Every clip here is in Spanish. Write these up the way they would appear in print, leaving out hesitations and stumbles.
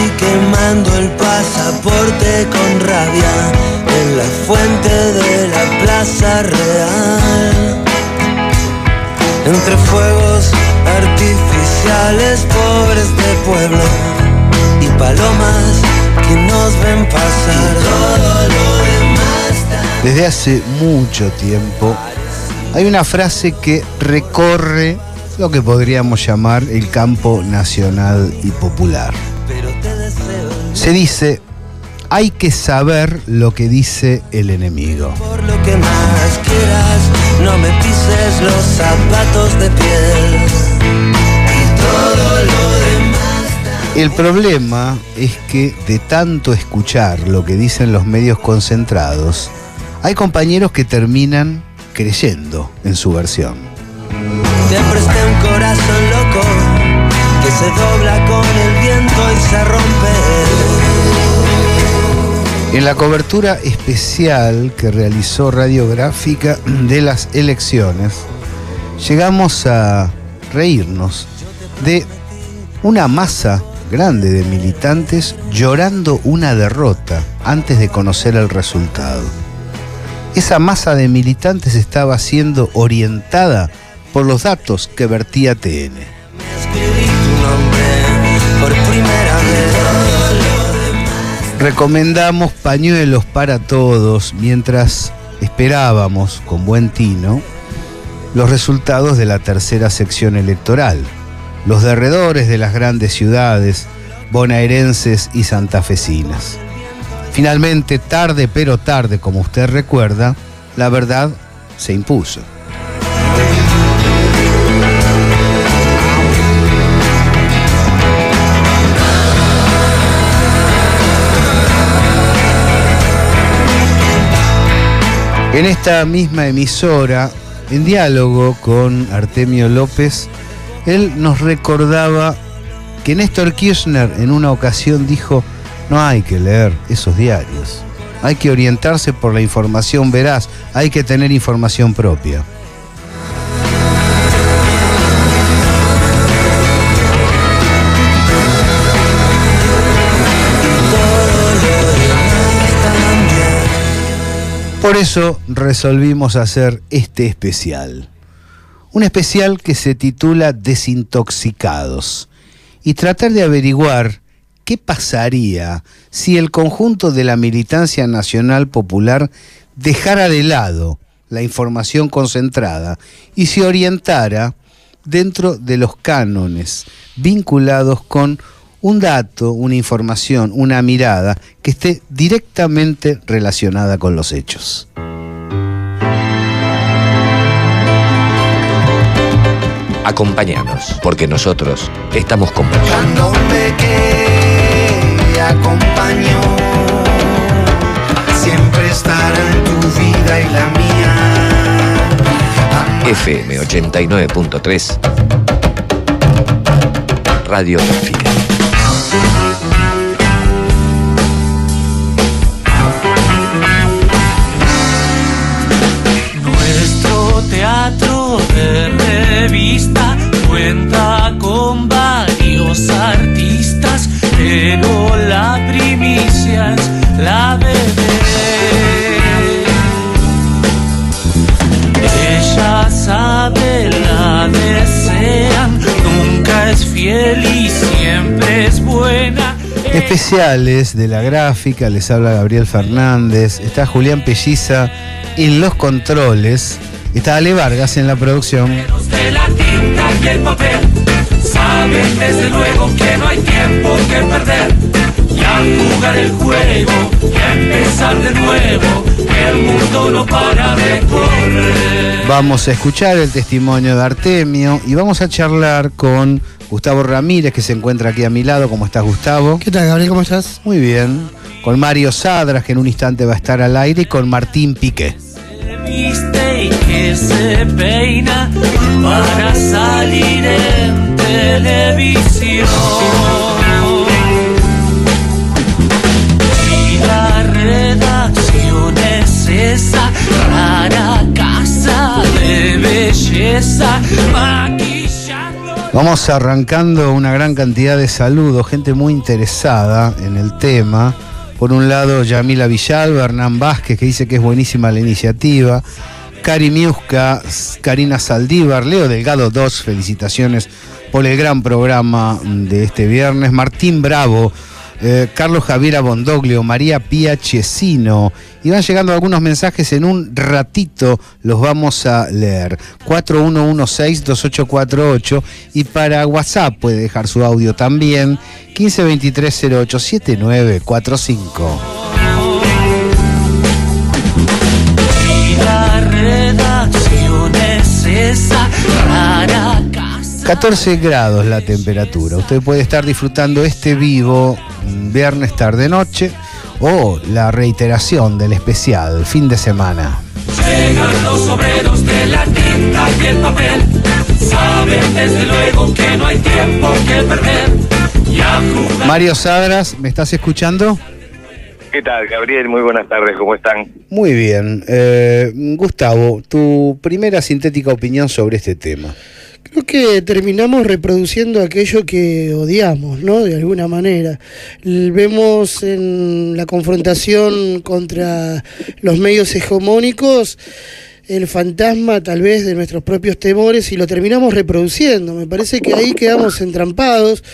y quemando el pasaporte con rabia en la fuente de la Plaza Real. Entre fuegos artificiales, pobres de pueblo y palomas que nos ven pasar. Todo lo demás. Desde hace mucho tiempo hay una frase que recorre lo que podríamos llamar el campo nacional y popular. Se dice: hay que saber lo que dice el enemigo. Por lo que más quieras, no me pises los zapatos de piel. Y todo lo demás. El problema es que de tanto escuchar lo que dicen los medios concentrados, hay compañeros que terminan creyendo en su versión. Te presté un corazón loco que se dobla con el viento y se rompe. En la cobertura especial que realizó Radiográfica de las elecciones, llegamos a reírnos de una masa grande de militantes llorando una derrota antes de conocer el resultado. Esa masa de militantes estaba siendo orientada por los datos que vertía TN. Escribí tu nombre por primera vez. Recomendamos pañuelos para todos mientras esperábamos con buen tino los resultados de la tercera sección electoral. Los derredores de las grandes ciudades bonaerenses y santafesinas. Finalmente, tarde pero tarde, como usted recuerda, la verdad se impuso. En esta misma emisora, en diálogo con Artemio López, él nos recordaba que Néstor Kirchner en una ocasión dijo: no hay que leer esos diarios, hay que orientarse por la información veraz, hay que tener información propia. Por eso resolvimos hacer este especial. Un especial que se titula Desintoxicados y tratar de averiguar qué pasaría si el conjunto de la militancia nacional popular dejara de lado la información concentrada y se orientara dentro de los cánones vinculados con un dato, una información, una mirada que esté directamente relacionada con los hechos. Acompáñanos, porque nosotros estamos con vos. Buscándome que acompañó, siempre estará en tu vida y la mía. FM 89.3 Radiográfica. Nuestro teatro de revista cuenta con varios artistas, pero la primicia es la bebé. Ella sabe, la desean, nunca es fiel y siempre es buena. Especiales de la gráfica, les habla Gabriel Fernández, está Julián Pelliza en los controles, está Ale Vargas en la producción. De la tinta y el papel, saben desde luego que no hay tiempo que perder, y a jugar el juego y a empezar de nuevo, el mundo no para de correr. Vamos a escuchar el testimonio de Artemio y vamos a charlar con Gustavo Ramírez, que se encuentra aquí a mi lado. ¿Cómo estás, Gustavo? ¿Qué tal, Gabriel? ¿Cómo estás? Muy bien. Con Mario Sadras, que en un instante va a estar al aire, y con Martín Piqué. Se viste y que se peina para salir en televisión. Y la redacción es esa rara casa de belleza, maquillando Vamos arrancando una gran cantidad de saludos, gente muy interesada en el tema. Por un lado, Yamila Villalba, Hernán Vázquez, que dice que es buenísima la iniciativa. Cari Miusca, Karina Saldívar, Leo Delgado 2, felicitaciones por el gran programa de este viernes. Martín Bravo, Carlos Javier Abondoglio, María Pía Chesino. Y van llegando algunos mensajes, en un ratito los vamos a leer. 4116-2848, y para WhatsApp puede dejar su audio también, 1523-087945. Y la redacción es esa rara casa. 14 grados la temperatura. Usted puede estar disfrutando este vivo viernes tarde-noche o la reiteración del especial fin de semana. Llegan los obreros de la tinta y el papel. Saben desde luego que no hay tiempo que perder. Y a jugar. Mario Sadras, ¿me estás escuchando? ¿Qué tal, Gabriel? Muy buenas tardes, ¿cómo están? Muy bien. Gustavo, tu primera sintética opinión sobre este tema. Creo que terminamos reproduciendo aquello que odiamos, ¿no? De alguna manera. Vemos en la confrontación contra los medios hegemónicos el fantasma tal vez de nuestros propios temores y lo terminamos reproduciendo. Me parece que ahí quedamos entrampados,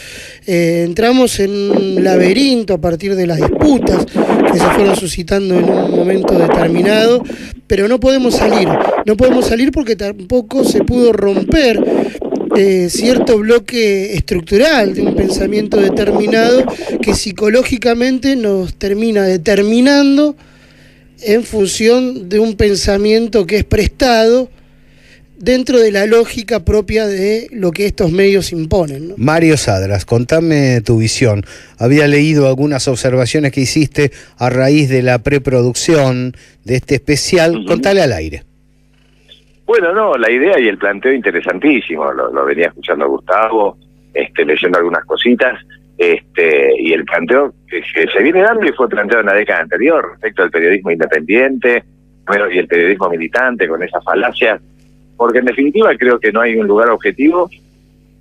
entramos en un laberinto a partir de las disputas que se fueron suscitando en un momento determinado, pero no podemos salir porque tampoco se pudo romper cierto bloque estructural de un pensamiento determinado que psicológicamente nos termina determinando en función de un pensamiento que es prestado dentro de la lógica propia de lo que estos medios imponen, ¿no? Mario Sadras, contame tu visión. Había leído algunas observaciones que hiciste a raíz de la preproducción de este especial. Contale al aire. Bueno, no, la idea y el planteo interesantísimo. Lo venía escuchando a Gustavo, leyendo algunas cositas. Y el planteo que se viene dando y fue planteado en la década anterior respecto al periodismo independiente, bueno, y el periodismo militante con esas falacias, porque en definitiva creo que no hay un lugar objetivo,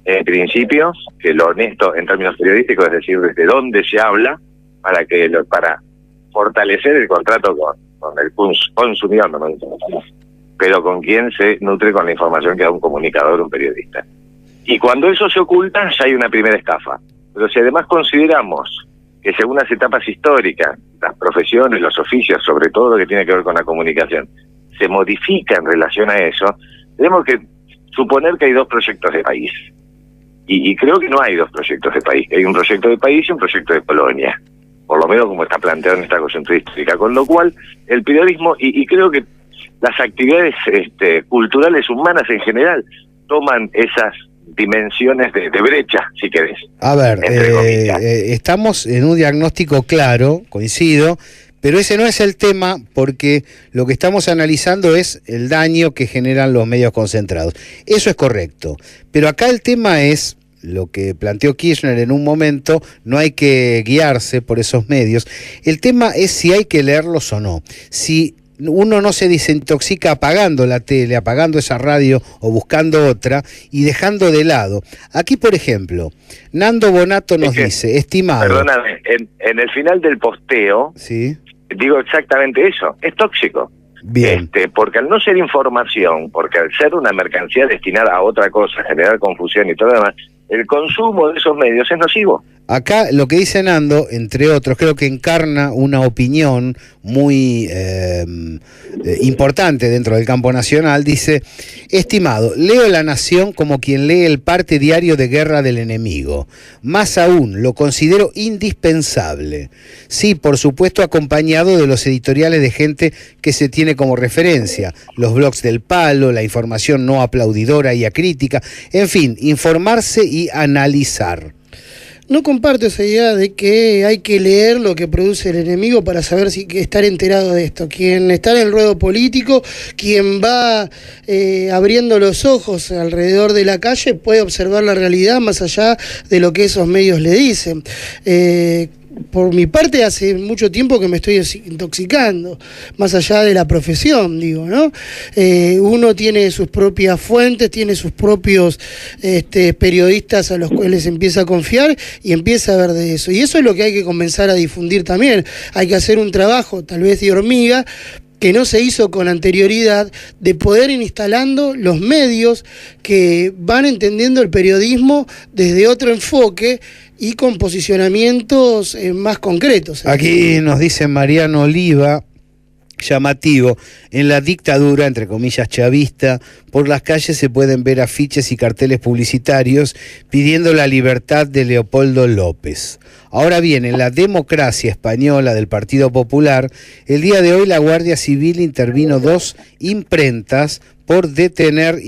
en principio, que lo honesto en términos periodísticos, es decir, desde dónde se habla para fortalecer el contrato con el consumidor, no, pero con quien se nutre con la información que da un comunicador, un periodista. Y cuando eso se oculta, ya hay una primera estafa. Pero si además consideramos que según las etapas históricas, las profesiones, los oficios, sobre todo lo que tiene que ver con la comunicación, se modifica en relación a eso, tenemos que suponer que hay dos proyectos de país. Y creo que no hay dos proyectos de país, que hay un proyecto de país y un proyecto de colonia, por lo menos como está planteado en esta coyuntura histórica, con lo cual el periodismo, y creo que las actividades culturales humanas en general toman esas dimensiones de brecha, si querés. A ver, estamos en un diagnóstico claro, coincido, pero ese no es el tema, porque lo que estamos analizando es el daño que generan los medios concentrados. Eso es correcto, pero acá el tema es lo que planteó Kirchner en un momento: no hay que guiarse por esos medios. El tema es si hay que leerlos o no. Si uno no se desintoxica apagando la tele, apagando esa radio o buscando otra y dejando de lado. Aquí, por ejemplo, Nando Bonato nos dice, estimado... Perdóname, en el final del posteo, ¿sí?, digo exactamente eso, es tóxico. Bien. Porque al no ser información, porque al ser una mercancía destinada a otra cosa, generar confusión y todo lo demás, el consumo de esos medios es nocivo. Acá lo que dice Nando, entre otros, creo que encarna una opinión muy importante dentro del campo nacional. Dice, estimado, leo La Nación como quien lee el parte diario de guerra del enemigo. Más aún, lo considero indispensable. Sí, por supuesto, acompañado de los editoriales de gente que se tiene como referencia. Los blogs del palo, la información no aplaudidora y acrítica. En fin, informarse y analizar. No comparto esa idea de que hay que leer lo que produce el enemigo para saber si estar enterado de esto. Quien está en el ruedo político, quien va abriendo los ojos alrededor de la calle, puede observar la realidad más allá de lo que esos medios le dicen. por mi parte hace mucho tiempo que me estoy intoxicando, más allá de la profesión, digo, ¿no? Uno tiene sus propias fuentes, tiene sus propios periodistas a los cuales empieza a confiar y empieza a ver de eso. Y eso es lo que hay que comenzar a difundir también. Hay que hacer un trabajo, tal vez de hormiga, que no se hizo con anterioridad, de poder ir instalando los medios que van entendiendo el periodismo desde otro enfoque y con posicionamientos más concretos. Aquí nos dice Mariano Oliva, llamativo, en la dictadura, entre comillas, chavista, por las calles se pueden ver afiches y carteles publicitarios pidiendo la libertad de Leopoldo López. Ahora bien, en la democracia española del Partido Popular, el día de hoy la Guardia Civil intervino 2 imprentas para detener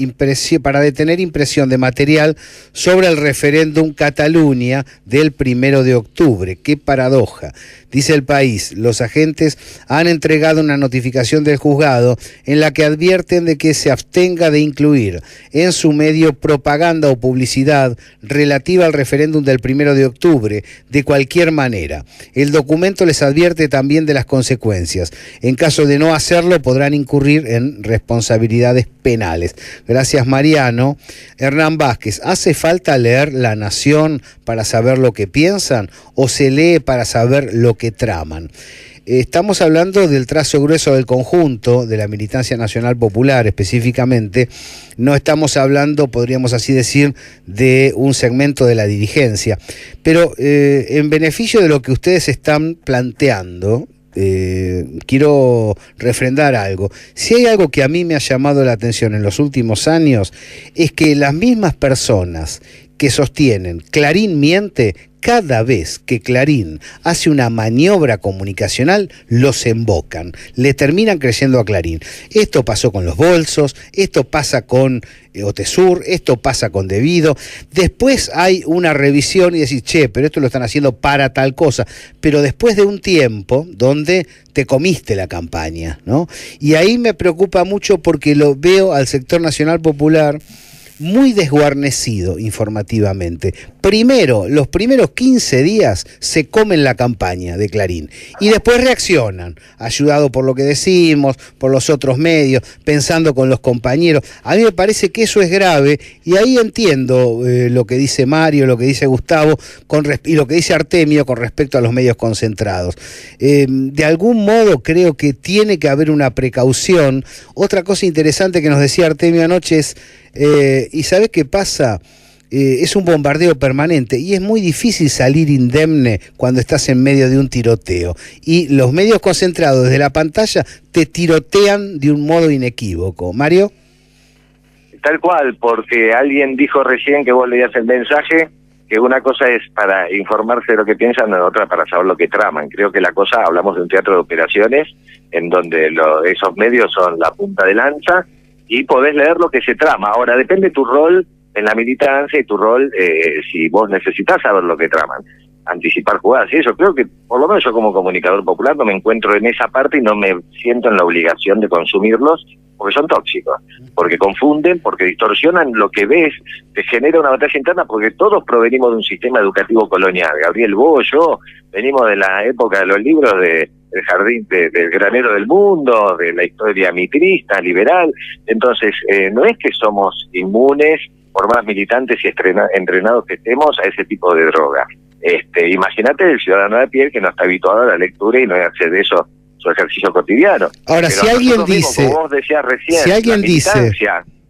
impresión de material sobre el referéndum Cataluña del 1 de octubre. ¡Qué paradoja! Dice El País, los agentes han entregado una notificación del juzgado en la que advierten de que se abstenga de incluir en su medio propaganda o publicidad relativa al referéndum del 1 de octubre, de cualquier manera. El documento les advierte también de las consecuencias. En caso de no hacerlo, podrán incurrir en responsabilidades penales. Gracias, Mariano. Hernán Vázquez, ¿hace falta leer La Nación para saber lo que piensan o se lee para saber lo que traman? Estamos hablando del trazo grueso del conjunto de la militancia nacional popular específicamente, no estamos hablando, podríamos así decir, de un segmento de la dirigencia, pero en beneficio de lo que ustedes están planteando, quiero refrendar algo. Si hay algo que a mí me ha llamado la atención en los últimos años, es que las mismas personas que sostienen Clarín miente, cada vez que Clarín hace una maniobra comunicacional, los embocan, le terminan creyendo a Clarín. Esto pasó con los bolsos, esto pasa con Otesur, esto pasa con Debido. Después hay una revisión y decís, che, pero esto lo están haciendo para tal cosa. Pero después de un tiempo donde te comiste la campaña, ¿no? Y ahí me preocupa mucho porque lo veo al sector nacional popular muy desguarnecido informativamente. Primero, los primeros 15 días se comen la campaña de Clarín y después reaccionan, ayudado por lo que decimos, por los otros medios, pensando con los compañeros. A mí me parece que eso es grave y ahí entiendo lo que dice Mario, lo que dice Gustavo y lo que dice Artemio con respecto a los medios concentrados. De algún modo creo que tiene que haber una precaución. Otra cosa interesante que nos decía Artemio anoche es ¿y sabes qué pasa? Es un bombardeo permanente y es muy difícil salir indemne cuando estás en medio de un tiroteo. Y los medios concentrados desde la pantalla te tirotean de un modo inequívoco. ¿Mario? Tal cual, porque alguien dijo recién que vos leías el mensaje, que una cosa es para informarse de lo que piensan, y otra para saber lo que traman. Creo que la cosa, hablamos de un teatro de operaciones, en donde esos medios son la punta de lanza, y podés leer lo que se trama. Ahora, depende tu rol en la militancia y tu rol, si vos necesitas saber lo que traman, anticipar jugadas. Y eso creo que, por lo menos yo como comunicador popular, no me encuentro en esa parte y no me siento en la obligación de consumirlos, porque son tóxicos, porque confunden, porque distorsionan lo que ves, te genera una batalla interna, porque todos provenimos de un sistema educativo colonial. Gabriel, vos, yo, venimos de la época de los libros del jardín, del granero del mundo, de la historia mitrista, liberal. Entonces, no es que somos inmunes, por más militantes y entrenados que estemos, a ese tipo de droga. Imagínate el ciudadano de pie que no está habituado a la lectura y no hace de eso su ejercicio cotidiano. Ahora, pero si alguien dice, como vos decías recién, si alguien dice,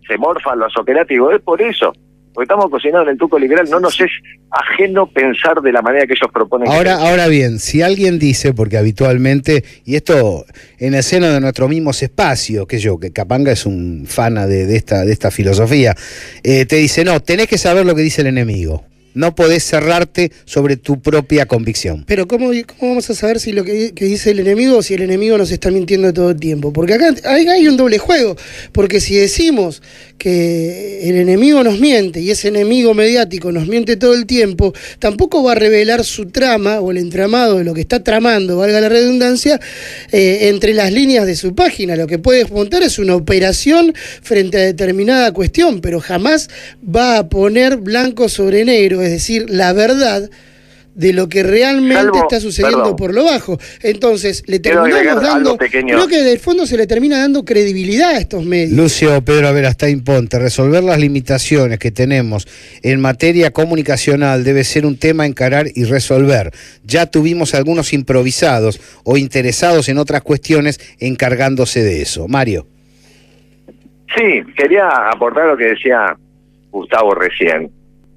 se morfan los operativos, es por eso, porque estamos cocinados en el tuco liberal, no nos es ajeno pensar de la manera que ellos proponen. Ahora bien, si alguien dice, porque habitualmente, y esto en el seno de nuestros mismos espacios, que Capanga es un fana de esta filosofía, te dice, no, tenés que saber lo que dice el enemigo. No podés cerrarte sobre tu propia convicción. Pero ¿cómo vamos a saber si lo que dice el enemigo o si el enemigo nos está mintiendo todo el tiempo? Porque acá hay un doble juego. Porque si decimos que el enemigo nos miente y ese enemigo mediático nos miente todo el tiempo, tampoco va a revelar su trama o el entramado de lo que está tramando, valga la redundancia, entre las líneas de su página. Lo que puede montar es una operación frente a determinada cuestión, pero jamás va a poner blanco sobre negro, es decir, la verdad de lo que realmente Salvo, está sucediendo perdón, por lo bajo. Entonces, le quiero terminamos agregar dando, algo pequeño. creo que del fondo se le termina dando credibilidad a estos medios. Lucio, Pedro, a ver, hasta imponte, resolver las limitaciones que tenemos en materia comunicacional debe ser un tema a encarar y resolver. Ya tuvimos algunos improvisados o interesados en otras cuestiones encargándose de eso. Mario. Sí, quería aportar lo que decía Gustavo recién,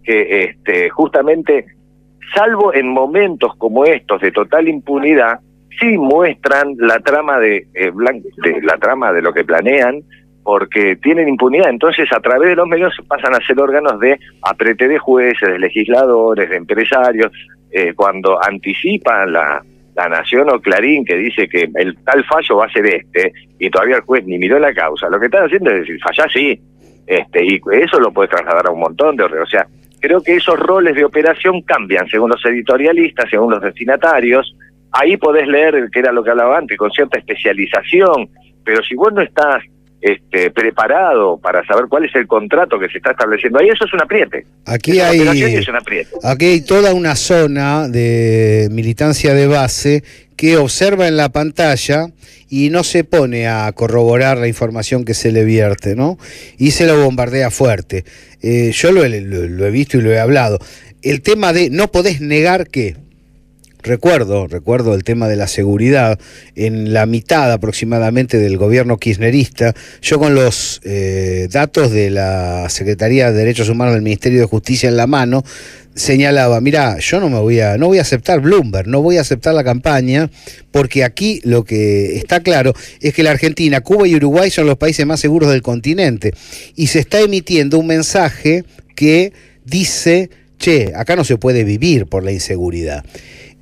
que justamente, salvo en momentos como estos de total impunidad, sí muestran la trama de la trama de lo que planean, porque tienen impunidad. Entonces, a través de los medios pasan a ser órganos de aprete de jueces, de legisladores, de empresarios, cuando anticipan la Nación o Clarín, que dice que el tal fallo va a ser y todavía el juez ni miró la causa. Lo que están haciendo es decir, fallá sí, y eso lo puede trasladar a un montón de órdenes. O sea, creo que esos roles de operación cambian según los editorialistas, según los destinatarios. Ahí podés leer, que era lo que hablaba antes, con cierta especialización, pero si vos no estás preparado para saber cuál es el contrato que se está estableciendo ahí, eso es un apriete. Aquí hay toda una zona de militancia de base que observa en la pantalla y no se pone a corroborar la información que se le vierte, ¿no? Y se lo bombardea fuerte. Yo lo he visto y lo he hablado. El tema de no podés negar que... Recuerdo el tema de la seguridad en la mitad aproximadamente del gobierno kirchnerista. Yo con los datos de la Secretaría de Derechos Humanos del Ministerio de Justicia en la mano señalaba, mirá, yo no voy a aceptar Bloomberg, no voy a aceptar la campaña, porque aquí lo que está claro es que la Argentina, Cuba y Uruguay son los países más seguros del continente y se está emitiendo un mensaje que dice, che, acá no se puede vivir por la inseguridad.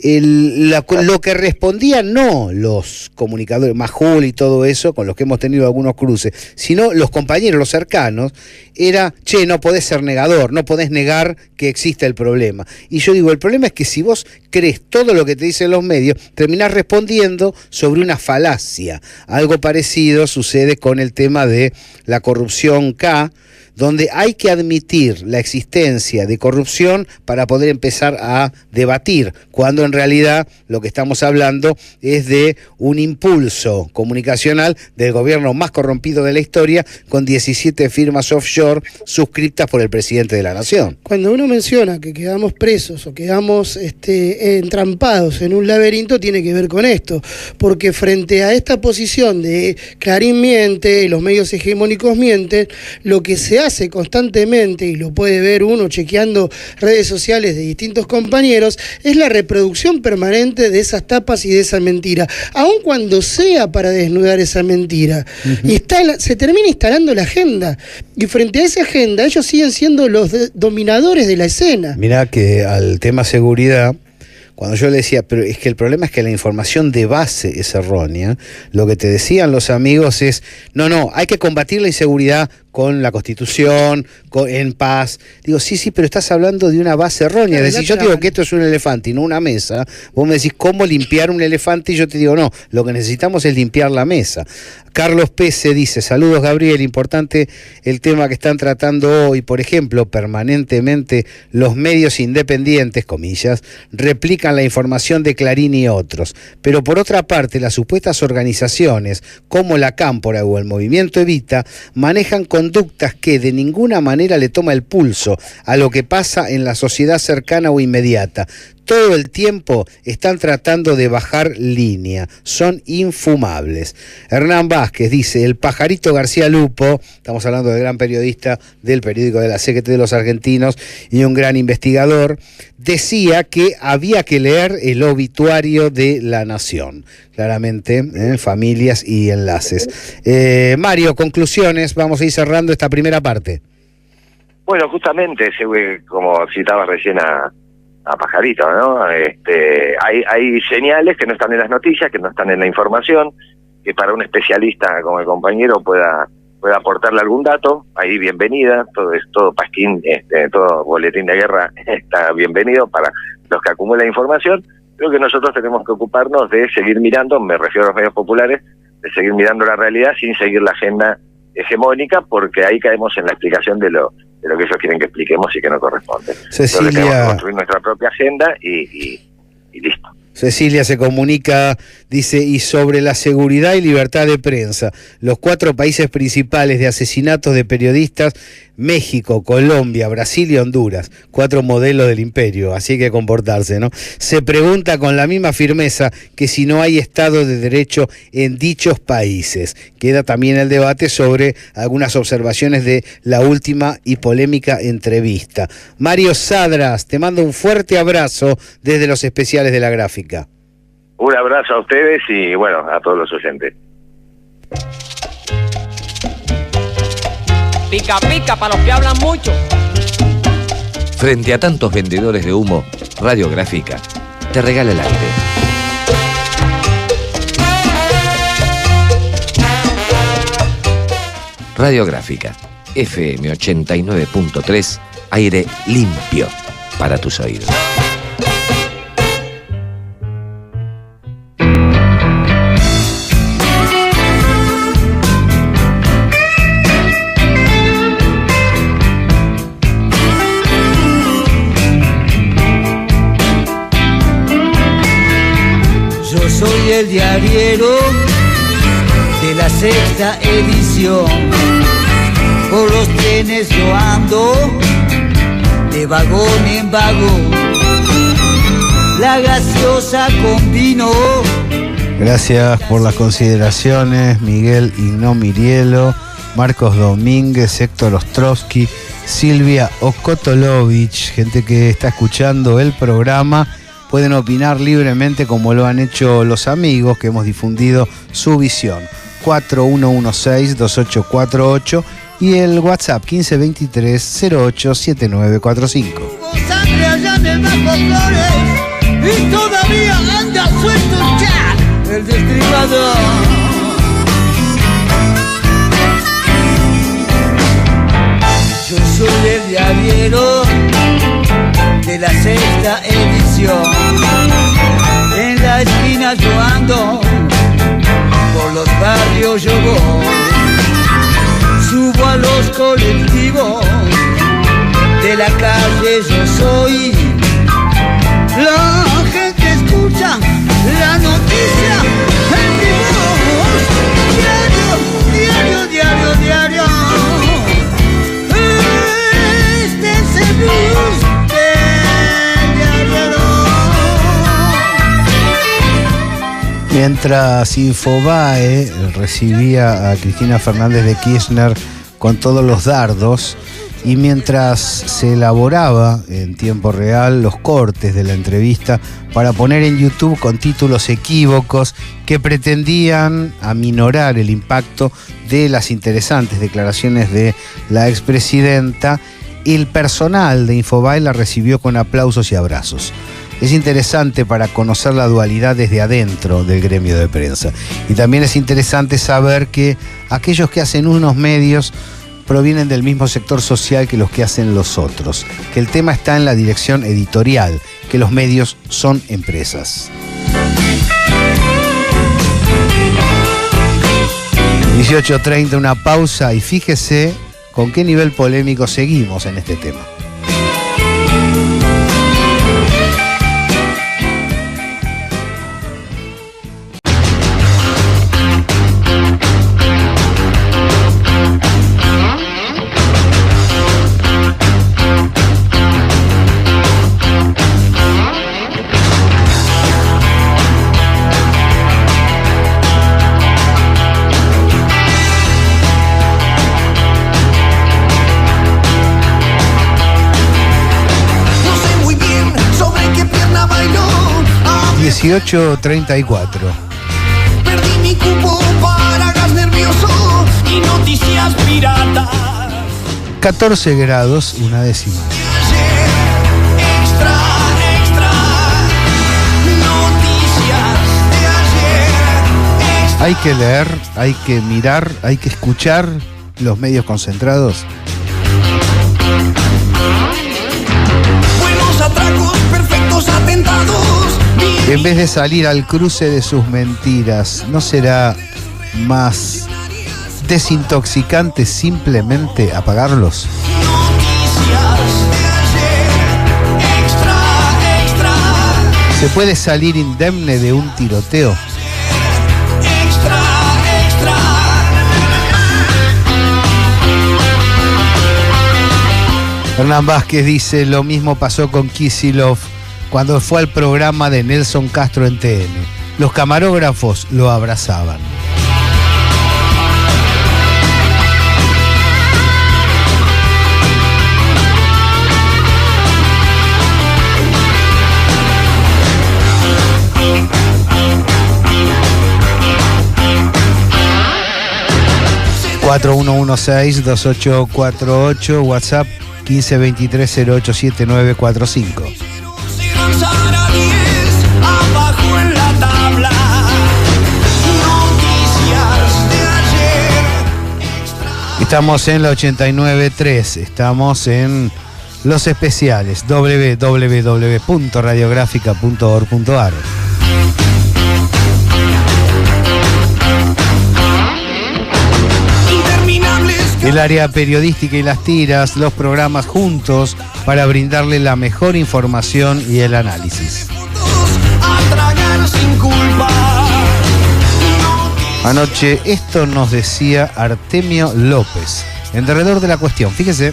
Lo que respondían no los comunicadores, Majul y todo eso, con los que hemos tenido algunos cruces, sino los compañeros, los cercanos, era, che, no podés ser negador, no podés negar que existe el problema. Y yo digo, el problema es que si vos crees todo lo que te dicen los medios, terminás respondiendo sobre una falacia. Algo parecido sucede con el tema de la corrupción K, donde hay que admitir la existencia de corrupción para poder empezar a debatir, cuando en realidad lo que estamos hablando es de un impulso comunicacional del gobierno más corrompido de la historia, con 17 firmas offshore suscritas por el presidente de la Nación. Cuando uno menciona que quedamos presos o quedamos entrampados en un laberinto, tiene que ver con esto, porque frente a esta posición de Clarín miente, los medios hegemónicos mienten, lo que se hace constantemente, y lo puede ver uno chequeando redes sociales de distintos compañeros, es la reproducción permanente de esas tapas y de esa mentira, aun cuando sea para desnudar esa mentira. Y se termina instalando la agenda, y frente a esa agenda ellos siguen siendo los dominadores de la escena. Mirá que al tema seguridad, cuando yo le decía, pero es que el problema es que la información de base es errónea, lo que te decían los amigos es, no, hay que combatir la inseguridad con la Constitución, en paz. Digo, sí, pero estás hablando de una base errónea. Es decir, yo te digo que esto es un elefante y no una mesa. Vos me decís cómo limpiar un elefante y yo te digo, no, lo que necesitamos es limpiar la mesa. Carlos Pese dice, saludos Gabriel, importante el tema que están tratando hoy. Por ejemplo, permanentemente los medios independientes, comillas, replican la información de Clarín y otros. Pero por otra parte, las supuestas organizaciones como la Cámpora o el Movimiento Evita manejan conductas que de ninguna manera le toma el pulso a lo que pasa en la sociedad cercana o inmediata. Todo el tiempo están tratando de bajar línea, son infumables. Hernán Vázquez dice, el pajarito García Lupo, estamos hablando del gran periodista del periódico de la CGT de los Argentinos y un gran investigador, decía que había que leer el obituario de La Nación. Claramente, familias y enlaces. Mario, conclusiones, vamos a ir cerrando esta primera parte. Bueno, justamente, como citaba recién a Pajarito, ¿no? Hay señales que no están en las noticias, que no están en la información, que para un especialista como el compañero pueda aportarle algún dato, ahí bienvenida, todo pasquín, todo boletín de guerra está bienvenido para los que acumulan información. Creo que nosotros tenemos que ocuparnos de seguir mirando, me refiero a los medios populares, de seguir mirando la realidad sin seguir la agenda hegemónica, porque ahí caemos en la explicación de lo de lo que ellos quieren que expliquemos y que no corresponde. Cecilia, entonces tenemos que construir nuestra propia agenda y listo. Cecilia se comunica, dice, y sobre la seguridad y libertad de prensa, los 4 países principales de asesinatos de periodistas, México, Colombia, Brasil y Honduras, 4 modelos del imperio, así hay que comportarse, ¿no? Se pregunta con la misma firmeza que si no hay Estado de Derecho en dichos países. Queda también el debate sobre algunas observaciones de la última y polémica entrevista. Mario Sadras, te mando un fuerte abrazo desde los especiales de La Gráfica. Un abrazo a ustedes y bueno, a todos los oyentes. Pica pica para los que hablan mucho. Frente a tantos vendedores de humo, Radiográfica te regala el aire. Radiográfica, FM 89.3, aire limpio para tus oídos. Soy el diariero de la 6ª edición. Por los trenes yo ando de vagón en vagón. La gaseosa con vino. Gracias por las consideraciones, Miguel Ignomirielo, Marcos Domínguez, Héctor Ostrovsky, Silvia Okotolovich, gente que está escuchando el programa. Pueden opinar libremente como lo han hecho los amigos que hemos difundido su visión. 4116-2848 y el WhatsApp 1523-087945. Sangre allá en el Bajo Flores y todavía anda suelto ya el destripador. Yo soy el diariero de la 6ª edición. En la esquina yo ando, por los barrios yo voy. Subo a los colectivos, de la calle yo soy. La gente escucha la noticia en mi voz. Diario, diario, diario, diario. Este es el blues. Mientras Infobae recibía a Cristina Fernández de Kirchner con todos los dardos y mientras se elaboraba en tiempo real los cortes de la entrevista para poner en YouTube con títulos equívocos que pretendían aminorar el impacto de las interesantes declaraciones de la expresidenta, el personal de Infobae la recibió con aplausos y abrazos. Es interesante para conocer la dualidad desde adentro del gremio de prensa. Y también es interesante saber que aquellos que hacen unos medios provienen del mismo sector social que los que hacen los otros. Que el tema está en la dirección editorial, que los medios son empresas. 18:30, una pausa y fíjese con qué nivel polémico seguimos en este tema. 18:34. Perdí mi cupo para gas nervioso y noticias piratas. 14 grados, una décima. Extra, extra. Noticias de ayer. Extra. Hay que leer, hay que mirar, hay que escuchar los medios concentrados. Buenos atracos, perfectos atentados. En vez de salir al cruce de sus mentiras, ¿no será más desintoxicante simplemente apagarlos? ¿Se puede salir indemne de un tiroteo? Hernán Vázquez dice, lo mismo pasó con Kicillof cuando fue al programa de Nelson Castro en TN. Los camarógrafos lo abrazaban. (4116-2848) WhatsApp 1523087945. Estamos en la 89.3, estamos en los especiales www.radiografica.org.ar. El área periodística y las tiras, los programas juntos para brindarle la mejor información y el análisis. Anoche esto nos decía Artemio López, en derredor de la cuestión. Fíjese.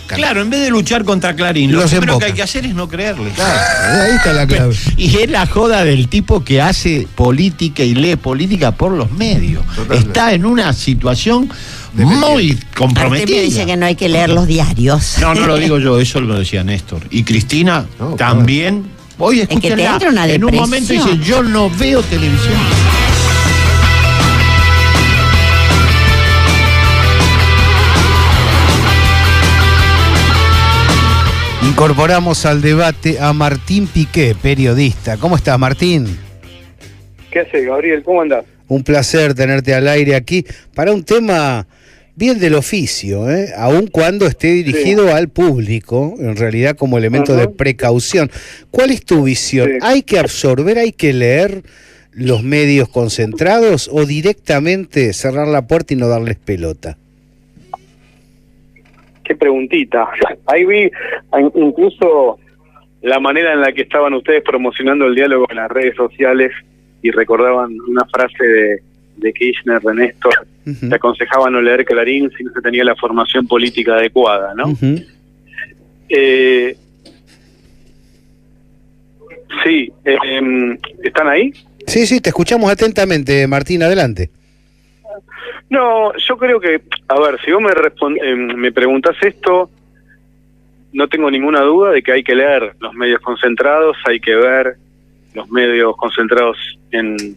Claro, en vez de luchar contra Clarín, lo primero que hay que hacer es no creerle. Claro, ahí está la clave. Y es la joda del tipo que hace política y lee política por los medios. Totalmente. Está en una situación muy comprometida. Artemio dice que no hay que leer los diarios. No lo digo yo, eso lo decía Néstor. Y Cristina también. Hoy escúchenla, en un momento dice, yo no veo televisión. Incorporamos al debate a Martín Piqué, periodista. ¿Cómo estás, Martín? ¿Qué haces, Gabriel? ¿Cómo andás? Un placer tenerte al aire aquí para un tema bien del oficio, aun cuando esté dirigido al público, en realidad como elemento de precaución. ¿Cuál es tu visión? Sí. ¿Hay que absorber, hay que leer los medios concentrados o directamente cerrar la puerta y no darles pelota? Qué preguntita. Ahí vi incluso la manera en la que estaban ustedes promocionando el diálogo en las redes sociales y recordaban una frase de Kirchner, de Néstor, te aconsejaba no leer Clarín si no se tenía la formación política adecuada, ¿no? Sí, ¿están ahí? Sí, te escuchamos atentamente, Martín, adelante. No, yo creo que, a ver, si vos me preguntás esto, no tengo ninguna duda de que hay que leer los medios concentrados, hay que ver los medios concentrados en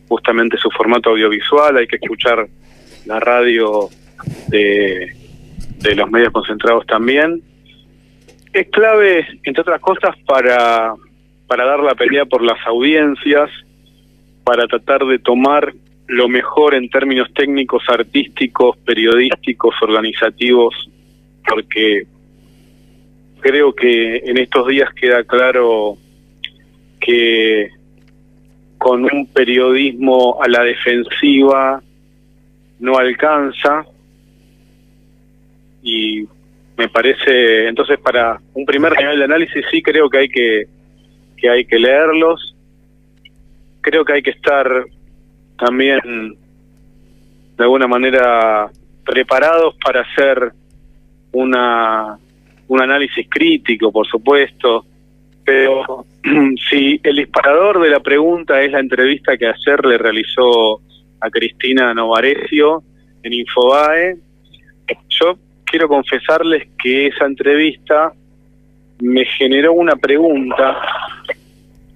justamente su formato audiovisual, hay que escuchar la radio de los medios concentrados también. Es clave, entre otras cosas, para dar la pelea por las audiencias, para tratar de tomar lo mejor en términos técnicos, artísticos, periodísticos, organizativos, porque creo que en estos días queda claro que con un periodismo a la defensiva no alcanza, y me parece, entonces, para un primer nivel de análisis sí creo que hay que leerlos, creo que hay que estar también de alguna manera preparados para hacer un análisis crítico, por supuesto, pero si el disparador de la pregunta es la entrevista que ayer le realizó a Cristina Novarecio en Infobae, yo quiero confesarles que esa entrevista me generó una pregunta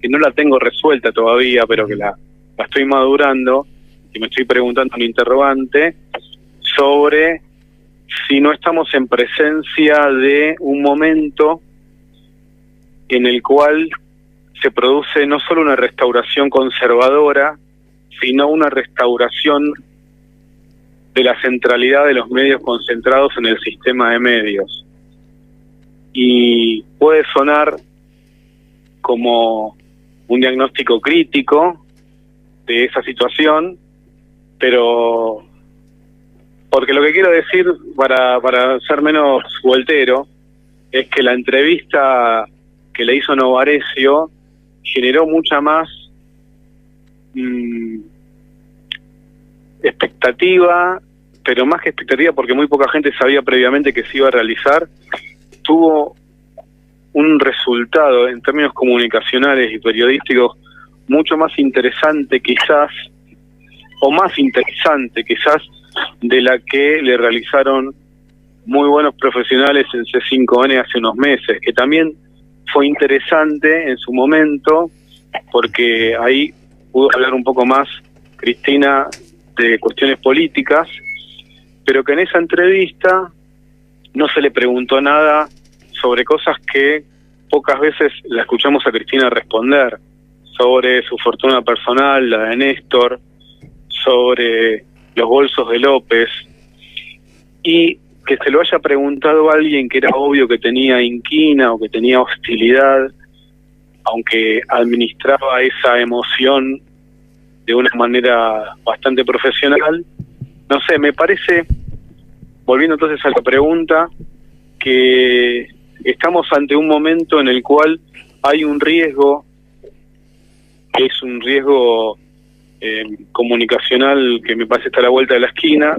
que no la tengo resuelta todavía, pero que la estoy madurando, y me estoy preguntando un interrogante sobre si no estamos en presencia de un momento en el cual se produce no solo una restauración conservadora, sino una restauración de la centralidad de los medios concentrados en el sistema de medios. Y puede sonar como un diagnóstico crítico de esa situación, pero porque lo que quiero decir, para ser menos voltero, es que la entrevista que le hizo Novarecio generó mucha más expectativa, pero más que expectativa porque muy poca gente sabía previamente que se iba a realizar, tuvo un resultado en términos comunicacionales y periodísticos mucho más interesante quizás, o más interesante quizás, de la que le realizaron muy buenos profesionales en C5N hace unos meses, que también fue interesante en su momento, porque ahí pudo hablar un poco más Cristina de cuestiones políticas, pero que en esa entrevista no se le preguntó nada sobre cosas que pocas veces la escuchamos a Cristina responder, sobre su fortuna personal, la de Néstor, sobre los bolsos de López, y que se lo haya preguntado a alguien que era obvio que tenía inquina o que tenía hostilidad, aunque administraba esa emoción de una manera bastante profesional. No sé, me parece, volviendo entonces a la pregunta, que estamos ante un momento en el cual hay un riesgo, que es un riesgo comunicacional que me parece está a la vuelta de la esquina,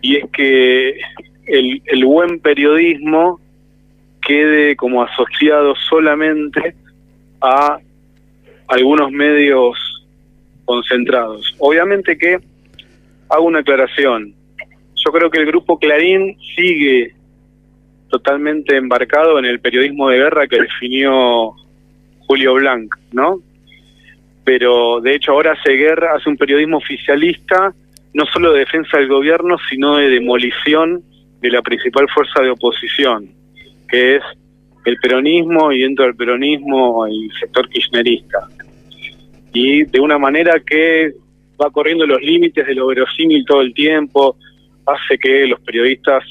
y es que el buen periodismo quede como asociado solamente a algunos medios concentrados. Obviamente que hago una aclaración. Yo creo que el grupo Clarín sigue totalmente embarcado en el periodismo de guerra que definió Julio Blanc, ¿no? Pero de hecho ahora hace un periodismo oficialista, no solo de defensa del gobierno, sino de demolición de la principal fuerza de oposición, que es el peronismo, y dentro del peronismo el sector kirchnerista. Y de una manera que va corriendo los límites de lo verosímil todo el tiempo, hace que los periodistas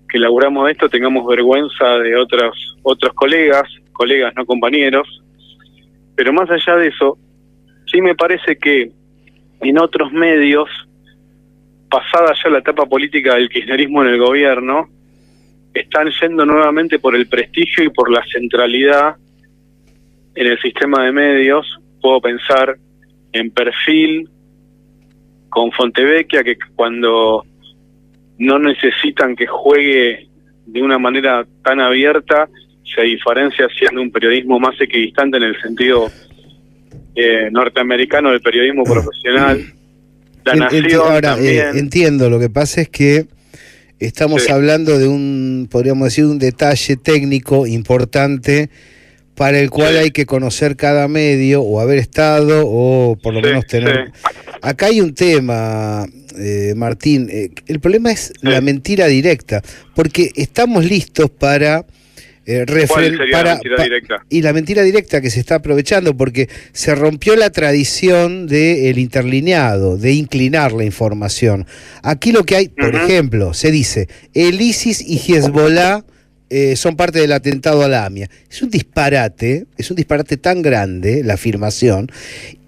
que laburamos esto tengamos vergüenza de otros colegas, no compañeros. Pero más allá de eso, sí me parece que en otros medios, pasada ya la etapa política del kirchnerismo en el gobierno, están yendo nuevamente por el prestigio y por la centralidad en el sistema de medios. Puedo pensar en Perfil, con Fontevecchia, que cuando no necesitan que juegue de una manera tan abierta, se diferencia siendo un periodismo más equidistante en el sentido norteamericano del periodismo profesional. La Nación ahora, también. Entiendo, lo que pasa es que estamos hablando de un, podríamos decir, un detalle técnico importante para el cual hay que conocer cada medio, o haber estado, o por lo menos tener... Acá hay un tema, Martín, el problema es la mentira directa, porque estamos listos para... ¿Cuál sería la mentira directa? Y la mentira directa que se está aprovechando, porque se rompió la tradición del interlineado, de inclinar la información. Aquí lo que hay, por ejemplo, se dice, el ISIS y Hezbollah son parte del atentado a la AMIA. Es un disparate tan grande la afirmación,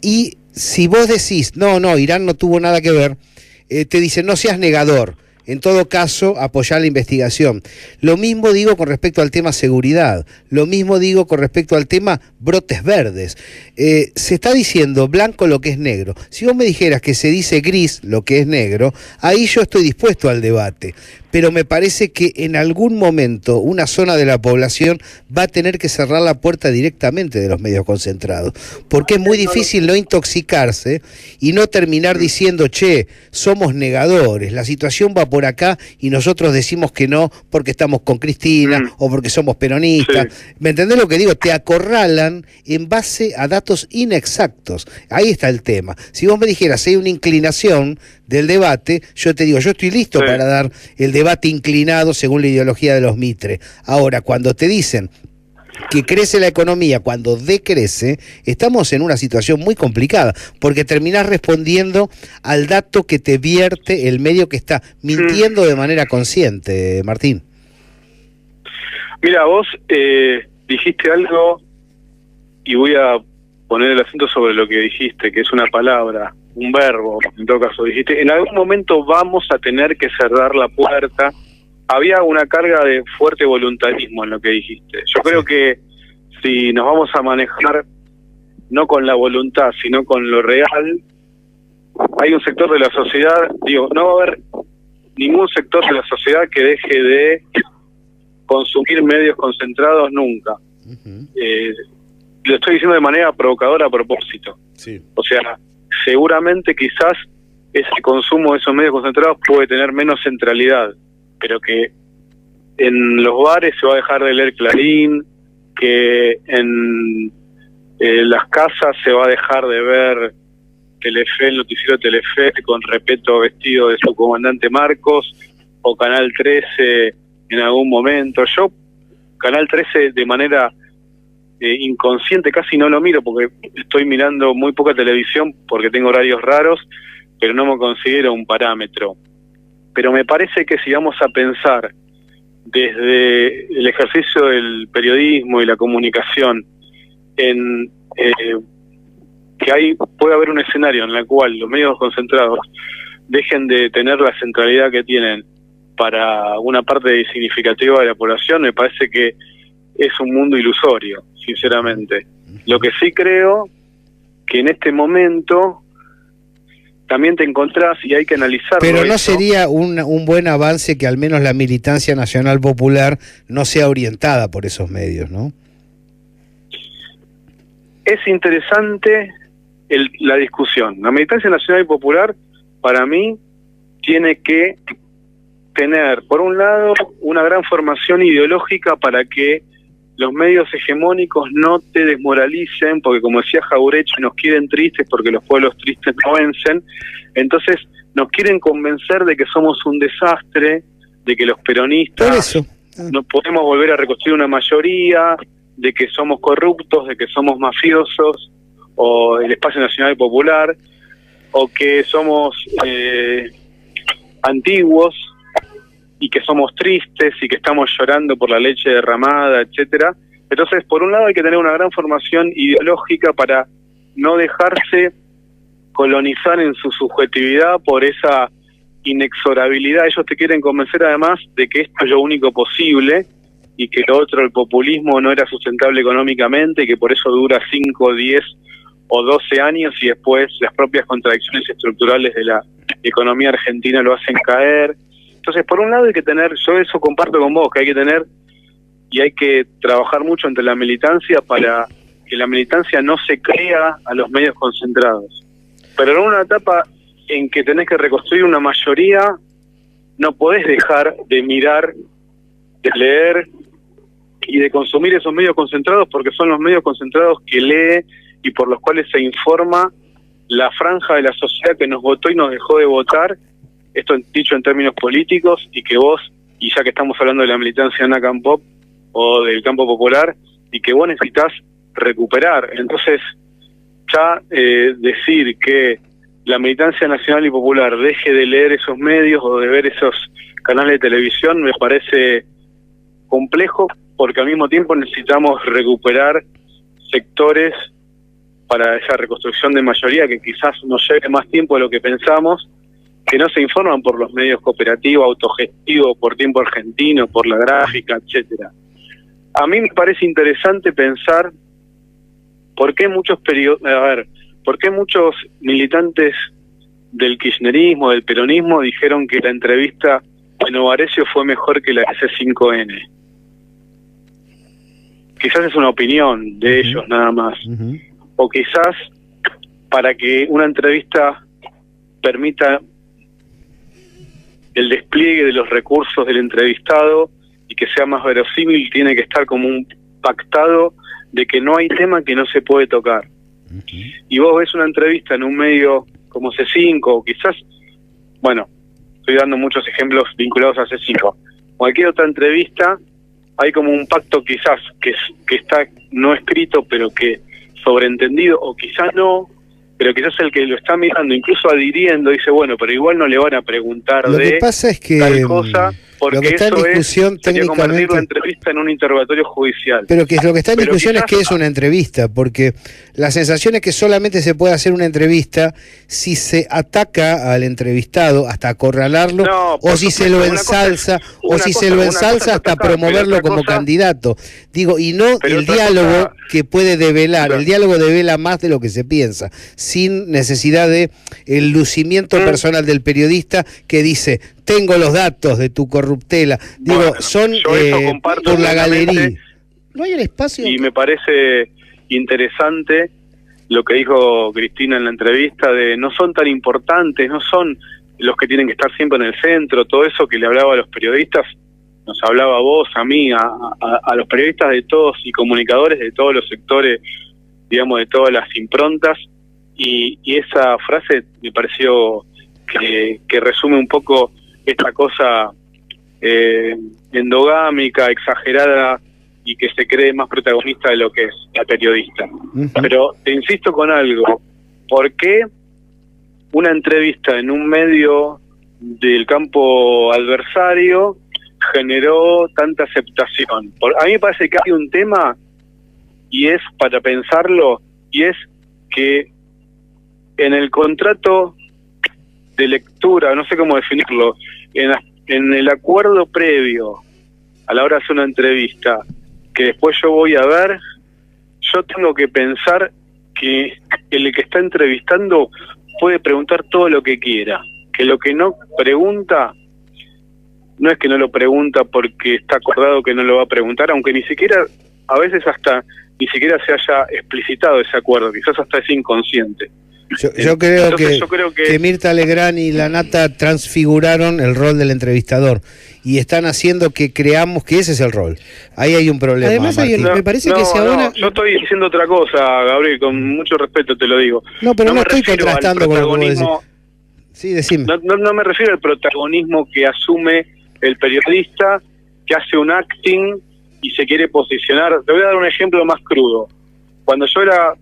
y si vos decís, no, Irán no tuvo nada que ver, te dicen, no seas negador. En todo caso, apoyar la investigación. Lo mismo digo con respecto al tema seguridad. Lo mismo digo con respecto al tema brotes verdes. Se está diciendo blanco lo que es negro. Si vos me dijeras que se dice gris lo que es negro, ahí yo estoy dispuesto al debate. Pero me parece que en algún momento una zona de la población va a tener que cerrar la puerta directamente de los medios concentrados, porque es muy difícil no intoxicarse y no terminar diciendo, che, somos negadores, la situación va por acá y nosotros decimos que no porque estamos con Cristina o porque somos peronistas. ¿Me entendés lo que digo? Te acorralan en base a datos inexactos. Ahí está el tema. Si vos me dijeras, hay una inclinación del debate, yo te digo, yo estoy listo para dar el debate inclinado según la ideología de los Mitre. Ahora, cuando te dicen que crece la economía cuando decrece, estamos en una situación muy complicada, porque terminás respondiendo al dato que te vierte el medio que está mintiendo de manera consciente, Martín. Mira, vos dijiste algo, y voy a poner el acento sobre lo que dijiste, que es una palabra, un verbo, en todo caso. Dijiste, en algún momento vamos a tener que cerrar la puerta. Había una carga de fuerte voluntarismo en lo que dijiste. Yo creo que si nos vamos a manejar no con la voluntad, sino con lo real, hay un sector de la sociedad, no va a haber ningún sector de la sociedad que deje de consumir medios concentrados nunca. Lo estoy diciendo de manera provocadora a propósito. Sí. O sea, seguramente quizás ese consumo de esos medios concentrados puede tener menos centralidad, pero que en los bares se va a dejar de leer Clarín, que en las casas se va a dejar de ver Telefe, el noticiero Telefe con Repetto vestido de su comandante Marcos, o Canal 13 en algún momento. Yo Canal 13 de manera inconsciente casi no lo miro, porque estoy mirando muy poca televisión porque tengo horarios raros, pero no me considero un parámetro. Pero me parece que si vamos a pensar desde el ejercicio del periodismo y la comunicación en que puede haber un escenario en el cual los medios concentrados dejen de tener la centralidad que tienen para una parte significativa de la población, me parece que es un mundo ilusorio, sinceramente. Lo que sí creo que en este momento también te encontrás, y hay que analizarlo. Pero no sería un buen avance que al menos la militancia nacional popular no sea orientada por esos medios, ¿no? Es interesante la discusión. La militancia nacional y popular, para mí, tiene que tener, por un lado, una gran formación ideológica para que los medios hegemónicos no te desmoralicen, porque como decía Jauretche, nos quieren tristes porque los pueblos tristes no vencen. Entonces nos quieren convencer de que somos un desastre, de que los peronistas no podemos volver a reconstruir una mayoría, de que somos corruptos, de que somos mafiosos, o el espacio nacional y popular, o que somos antiguos, y que somos tristes y que estamos llorando por la leche derramada, etcétera. Entonces, por un lado hay que tener una gran formación ideológica para no dejarse colonizar en su subjetividad por esa inexorabilidad. Ellos te quieren convencer además de que esto es lo único posible y que lo otro, el populismo, no era sustentable económicamente y que por eso dura 5, 10 o 12 años y después las propias contradicciones estructurales de la economía argentina lo hacen caer. Entonces, por un lado hay que tener, yo eso comparto con vos, que hay que tener y hay que trabajar mucho entre la militancia para que la militancia no se crea a los medios concentrados. Pero en una etapa en que tenés que reconstruir una mayoría, no podés dejar de mirar, de leer y de consumir esos medios concentrados, porque son los medios concentrados que lee y por los cuales se informa la franja de la sociedad que nos votó y nos dejó de votar. Esto dicho en términos políticos, y que vos, y ya que estamos hablando de la militancia en Acampop o del campo popular, y que vos necesitas recuperar. Entonces, ya decir que la militancia nacional y popular deje de leer esos medios o de ver esos canales de televisión me parece complejo, porque al mismo tiempo necesitamos recuperar sectores para esa reconstrucción de mayoría que quizás nos lleve más tiempo de lo que pensamos, que no se informan por los medios cooperativos, autogestivos, por Tiempo Argentino, por La Gráfica, etcétera. A mí me parece interesante pensar por qué muchos militantes del kirchnerismo, del peronismo, dijeron que la entrevista de Novarecio fue mejor que la de C5N. Quizás es una opinión de ellos nada más. O quizás para que una entrevista permita el despliegue de los recursos del entrevistado y que sea más verosímil, tiene que estar como un pactado de que no hay tema que no se puede tocar. Y vos ves una entrevista en un medio como C5, o quizás, bueno, estoy dando muchos ejemplos vinculados a C5, cualquier otra entrevista, hay como un pacto quizás que está no escrito, pero que sobreentendido, o quizás no, pero quizás el que lo está mirando, incluso adhiriendo, dice, bueno, pero igual no le van a preguntar lo que pasa es que tal cosa, porque lo que está en eso discusión sería convertir técnicamente, la entrevista en un interrogatorio judicial. pero que lo que está en Pero discusión es quizás- que es una entrevista, porque la sensación es que solamente se puede hacer una entrevista si se ataca al entrevistado hasta acorralarlo, No, o por si se supuesto, lo una cosa ensalza, es- o una si cosa- se lo una cosa ensalza es hasta atacar, pero promoverlo otra como cosa- candidato. Digo, y no Pero el otra diálogo cosa- que puede develar. Claro. El diálogo devela más de lo que se piensa, sin necesidad de el lucimiento personal del periodista que dice, tengo los datos de tu corruptela. Digo, Bueno, son yo eso comparto por la plenamente. galería. No hay el espacio. Y me parece interesante lo que dijo Cristina en la entrevista de no son tan importantes, no son los que tienen que estar siempre en el centro, todo eso que le hablaba a los periodistas, nos hablaba a vos, a mí, a los periodistas de todos y comunicadores de todos los sectores, digamos, de todas las improntas, y esa frase me pareció que resume un poco esta cosa endogámica, exagerada, y que se cree más protagonista de lo que es la periodista. Pero te insisto con algo, ¿por qué una entrevista en un medio del campo adversario generó tanta aceptación? A mí me parece que hay un tema, y es para pensarlo, y es que en el contrato de lectura, no sé cómo definirlo, en el acuerdo previo a la hora de hacer una entrevista, que después yo voy a ver, yo tengo que pensar que el que está entrevistando puede preguntar todo lo que quiera, que lo que no pregunta, no es que no lo pregunta porque está acordado que no lo va a preguntar, aunque ni siquiera, a veces hasta ni siquiera se haya explicitado ese acuerdo, quizás hasta es inconsciente. Yo creo Entonces, yo creo que Mirta Legrand y la Nata transfiguraron el rol del entrevistador y están haciendo que creamos que ese es el rol. Ahí hay un problema. Además, Martín. me parece que se abona. yo estoy diciendo otra cosa, Gabriel, con mucho respeto te lo digo. No, pero no me estoy refiero al contrastando con lo que vos decís. protagonismo- Sí, decime. No me refiero al protagonismo que asume el periodista, que hace un acting y se quiere posicionar. Te voy a dar un ejemplo más crudo. Cuando yo era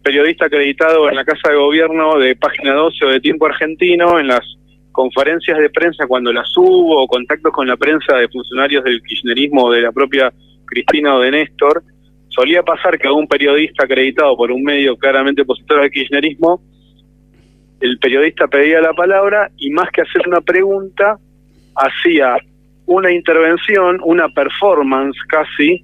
periodista acreditado en la Casa de Gobierno de Página 12 o de Tiempo Argentino, en las conferencias de prensa cuando las hubo, o contactos con la prensa de funcionarios del kirchnerismo o de la propia Cristina o de Néstor, solía pasar que a un periodista acreditado por un medio claramente opositor al kirchnerismo, el periodista pedía la palabra y más que hacer una pregunta, hacía una intervención, una performance casi,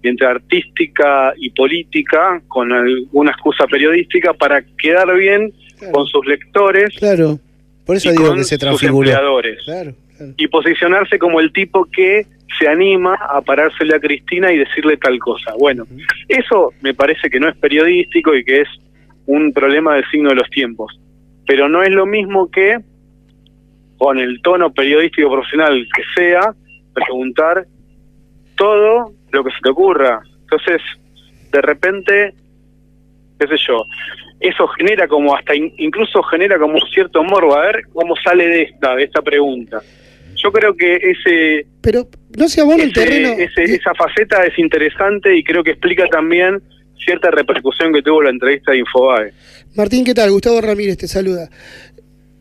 entre artística y política, con alguna excusa periodística, para quedar bien con sus lectores. Claro, por eso y digo con que se sus transfiguró. empleadores. Claro. Y posicionarse como el tipo que se anima a parársele a Cristina y decirle tal cosa. Bueno, eso me parece que no es periodístico y que es un problema del signo de los tiempos. Pero no es lo mismo que, con el tono periodístico profesional que sea, preguntar todo lo que se te ocurra. Entonces, de repente, qué sé yo, eso genera como hasta incluso genera como cierto morbo, a ver cómo sale de esta pregunta. Yo creo que pero no se abona el terreno. esa faceta es interesante y creo que explica también cierta repercusión que tuvo la entrevista de Infobae. Martín, ¿qué tal? Gustavo Ramírez te saluda.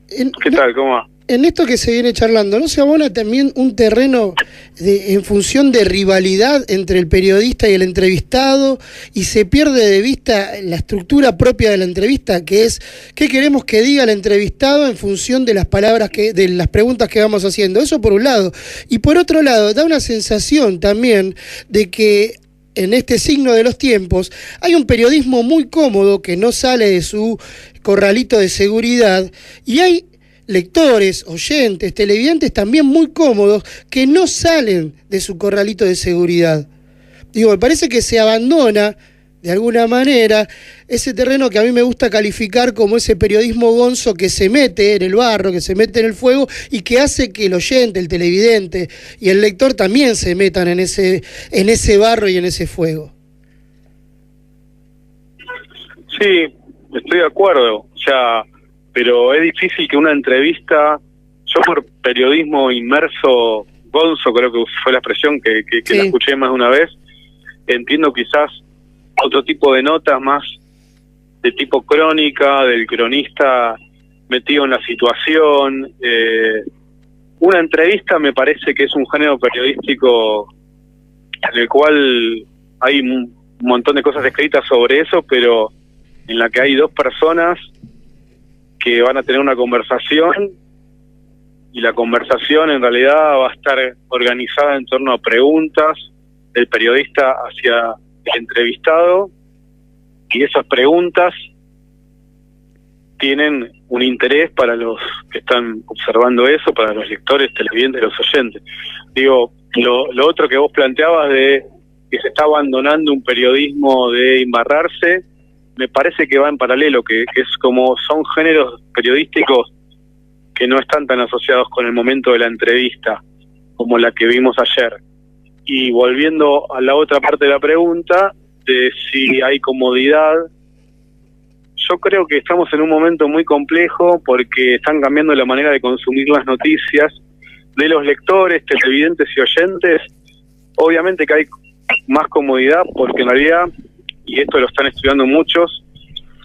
¿Qué tal? ¿Cómo va? En esto que se viene charlando, ¿no se abona también un terreno en función de rivalidad entre el periodista y el entrevistado y se pierde de vista la estructura propia de la entrevista, que es qué queremos que diga el entrevistado en función de las palabras de las preguntas que vamos haciendo? Eso por un lado. Y por otro lado, da una sensación también de que en este signo de los tiempos hay un periodismo muy cómodo que no sale de su corralito de seguridad y hay lectores, oyentes, televidentes también muy cómodos que no salen de su corralito de seguridad. Digo, me parece que se abandona de alguna manera ese terreno que a mí me gusta calificar como ese periodismo gonzo que se mete en el barro, que se mete en el fuego y que hace que el oyente, el televidente y el lector también se metan en ese barro y en ese fuego. Sí, estoy de acuerdo. O sea, pero es difícil que una entrevista, yo por periodismo inmerso, gonzo creo que fue la expresión que Sí. la escuché más de una vez, entiendo quizás otro tipo de notas más de tipo crónica, del cronista metido en la situación, una entrevista me parece que es un género periodístico en el cual hay un montón de cosas escritas sobre eso, pero en la que hay dos personas que van a tener una conversación, y la conversación en realidad va a estar organizada en torno a preguntas del periodista hacia el entrevistado, y esas preguntas tienen un interés para los que están observando eso, para los lectores, televidentes, los oyentes. Digo, lo otro que vos planteabas de que se está abandonando un periodismo de embarrarse, me parece que va en paralelo, que es como son géneros periodísticos que no están tan asociados con el momento de la entrevista como la que vimos ayer. Y volviendo a la otra parte de la pregunta, de si hay comodidad, yo creo que estamos en un momento muy complejo porque están cambiando la manera de consumir las noticias de los lectores, televidentes y oyentes. Obviamente que hay más comodidad porque en realidad, y esto lo están estudiando muchos,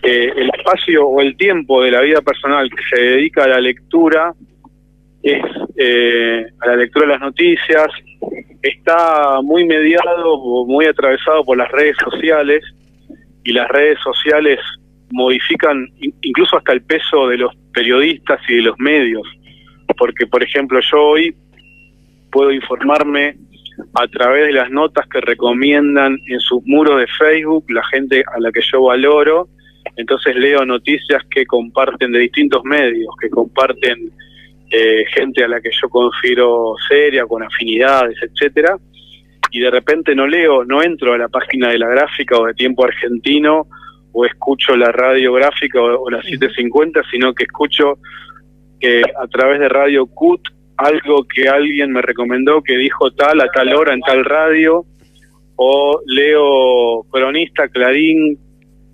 el espacio o el tiempo de la vida personal que se dedica a la lectura, a la lectura de las noticias, está muy mediado o muy atravesado por las redes sociales, y las redes sociales modifican incluso hasta el peso de los periodistas y de los medios, porque por ejemplo yo hoy puedo informarme a través de las notas que recomiendan en sus muros de Facebook la gente a la que yo valoro. Entonces leo noticias que comparten de distintos medios, que comparten gente a la que yo considero seria, con afinidades, etcétera, y de repente no entro a la página de La Gráfica o de Tiempo Argentino, o escucho la Radio Gráfica o la 750, sino que escucho a través de Radio CUT algo que alguien me recomendó que dijo tal a tal hora en tal radio, o leo Cronista, Clarín,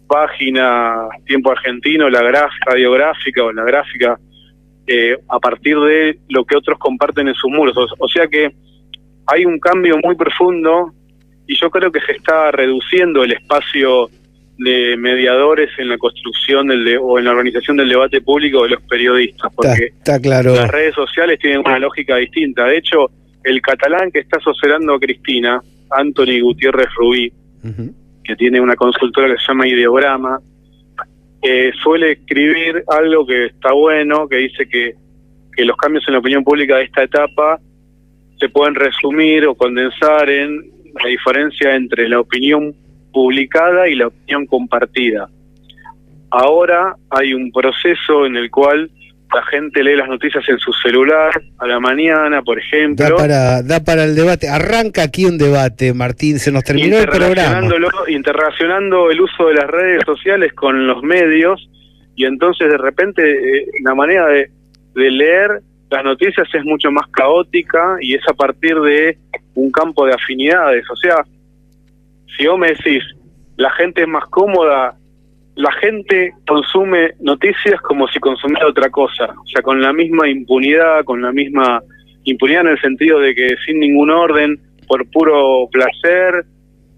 página Tiempo Argentino, Radio Gráfica o La Gráfica, a partir de lo que otros comparten en sus muros. O sea que hay un cambio muy profundo, y yo creo que se está reduciendo el espacio de mediadores en la construcción o en la organización del debate público de los periodistas, porque está claro. Las redes sociales tienen una lógica distinta. De hecho, el catalán que está asesorando a Cristina, Anthony Gutiérrez Rubí, que tiene una consultora que se llama Ideograma, suele escribir algo que está bueno, que dice que los cambios en la opinión pública de esta etapa se pueden resumir o condensar en la diferencia entre la opinión publicada y la opinión compartida. Ahora hay un proceso en el cual la gente lee las noticias en su celular a la mañana, por ejemplo. Da para el debate. Arranca aquí un debate, Martín. Se nos terminó el programa. Interrelacionando el uso de las redes sociales con los medios, y entonces de repente la manera de leer las noticias es mucho más caótica, y es a partir de un campo de afinidades. O sea, si vos me decís, la gente es más cómoda, la gente consume noticias como si consumiera otra cosa, o sea, con la misma impunidad, en el sentido de que sin ningún orden, por puro placer,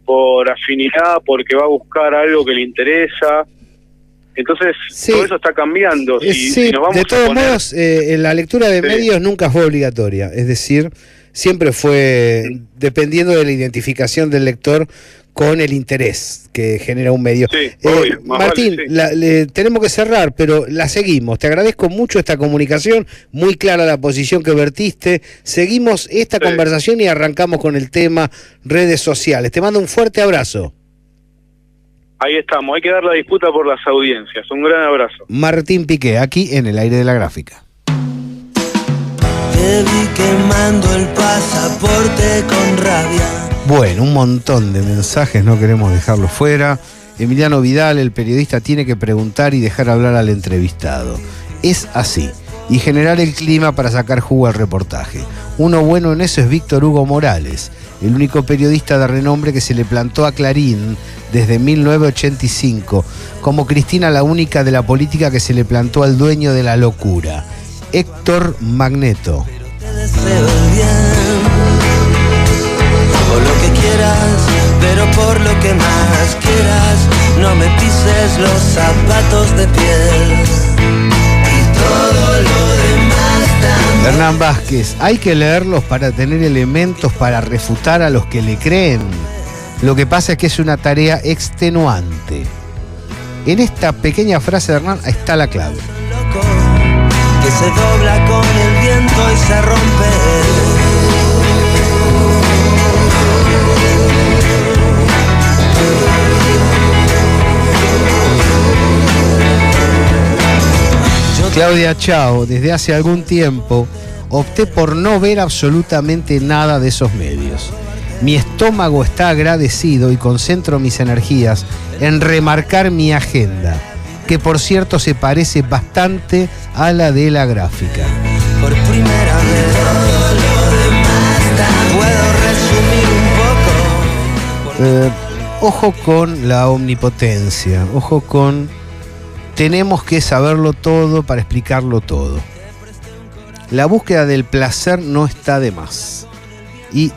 por afinidad, porque va a buscar algo que le interesa. Entonces, todo eso está cambiando. Si nos vamos de todos modos, la lectura de medios nunca fue obligatoria, es decir, siempre fue dependiendo de la identificación del lector con el interés que genera un medio. Obvio, Martín, vale, tenemos que cerrar, pero la seguimos. Te agradezco mucho esta comunicación, muy clara la posición que vertiste. Seguimos esta conversación y arrancamos con el tema redes sociales. Te mando un fuerte abrazo. Ahí estamos, hay que dar la disputa por las audiencias. Un gran abrazo. Martín Piqué, aquí en el aire de La Gráfica. Te vi quemando el pasaporte con rabia. Bueno, un montón de mensajes, no queremos dejarlo fuera. Emiliano Vidal, el periodista, tiene que preguntar y dejar hablar al entrevistado. Es así. Y generar el clima para sacar jugo al reportaje. Uno bueno en eso es Víctor Hugo Morales, el único periodista de renombre que se le plantó a Clarín desde 1985, como Cristina la única de la política que se le plantó al dueño de la locura, Héctor Magneto. Te deseo el bien, o lo que quieras, pero por lo que más quieras, no me pises los zapatos de piel, y todo lo demás también. Hernán Vázquez, hay que leerlos para tener elementos para refutar a los que le creen. Lo que pasa es que es una tarea extenuante. En esta pequeña frase de Hernán está la clave. Que se dobla con el viento y se rompe. Claudia Chao, desde hace algún tiempo opté por no ver absolutamente nada de esos medios. Mi estómago está agradecido y concentro mis energías en remarcar mi agenda, que por cierto se parece bastante a la de la gráfica. Por primera vez puedo resumir un poco. Ojo con la omnipotencia, ojo con tenemos que saberlo todo para explicarlo todo. La búsqueda del placer no está de más. Y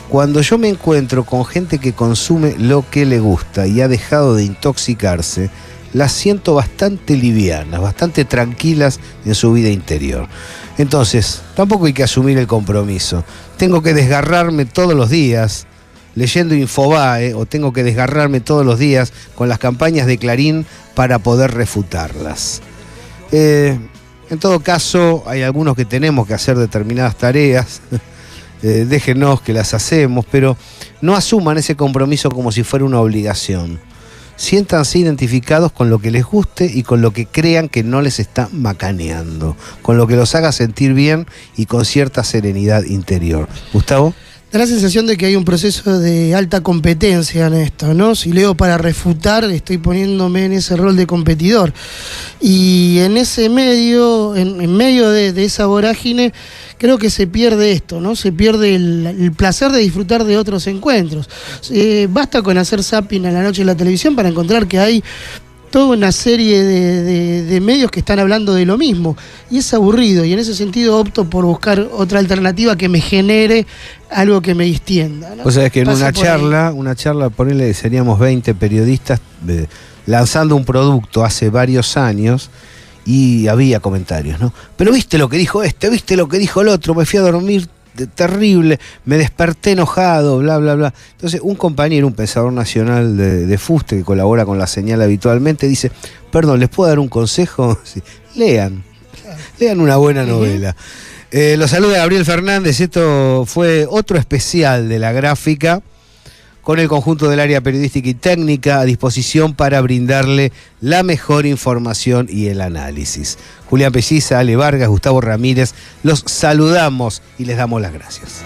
cuando yo me encuentro con gente que consume lo que le gusta y ha dejado de intoxicarse, las siento bastante livianas, bastante tranquilas en su vida interior. Entonces, tampoco hay que asumir el compromiso. Tengo que desgarrarme todos los días leyendo Infobae, o tengo que desgarrarme todos los días con las campañas de Clarín para poder refutarlas. En todo caso, hay algunos que tenemos que hacer determinadas tareas. Déjenos que las hacemos, pero no asuman ese compromiso como si fuera una obligación. Siéntanse identificados con lo que les guste y con lo que crean que no les está macaneando, con lo que los haga sentir bien y con cierta serenidad interior. Gustavo. Da la sensación de que hay un proceso de alta competencia en esto, ¿no? Si leo para refutar, estoy poniéndome en ese rol de competidor. Y en ese medio, en medio de esa vorágine, creo que se pierde esto, ¿no? Se pierde el placer de disfrutar de otros encuentros. Basta con hacer zapping a la noche en la televisión para encontrar que hay toda una serie de medios que están hablando de lo mismo, y es aburrido, y en ese sentido opto por buscar otra alternativa que me genere algo que me distienda, ¿no? O sea, es que en una charla, ponele, seríamos 20 periodistas lanzando un producto hace varios años, y había comentarios, ¿no? Pero viste lo que dijo este, viste lo que dijo el otro, me fui a dormir terrible, me desperté enojado, bla, bla, bla. Entonces, un compañero, un pensador nacional de Fuste, que colabora con La Señal habitualmente, dice, perdón, ¿les puedo dar un consejo? Sí, lean una buena novela. Los saluda Gabriel Fernández. Esto fue otro especial de la gráfica, con el conjunto del área periodística y técnica a disposición para brindarle la mejor información y el análisis. Julián Pelliza, Ale Vargas, Gustavo Ramírez, los saludamos y les damos las gracias.